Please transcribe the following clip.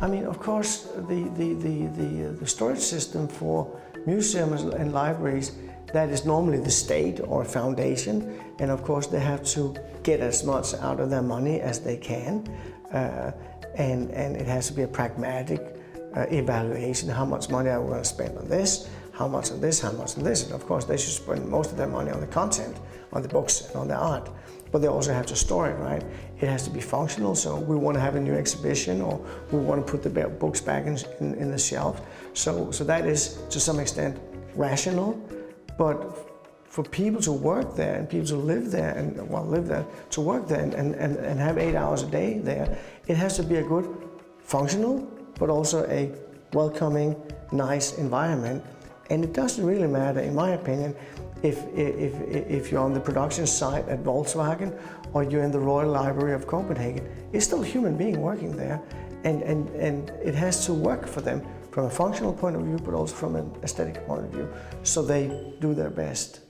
I mean, of course, the storage system for museums and libraries, that is normally the state or foundation, and of course they have to get as much out of their money as they can, and it has to be a pragmatic evaluation. How much money are we going to spend on this? How much on this? How much on this? And of course, they should spend most of their money on the content, on the books, and on the art. But they also have to store it, right? It has to be functional, so we want to have a new exhibition, or we want to put the books back in the shelf. So that is, to some extent, rational, but for people to work there and people to live there and to work there and have 8 hours a day there, it has to be a good functional, but also a welcoming, nice environment. And it doesn't really matter, in my opinion, if you're on the production site at Volkswagen or you're in the Royal Library of Copenhagen. It's still a human being working there, and it has to work for them from a functional point of view, but also from an aesthetic point of view, so they do their best.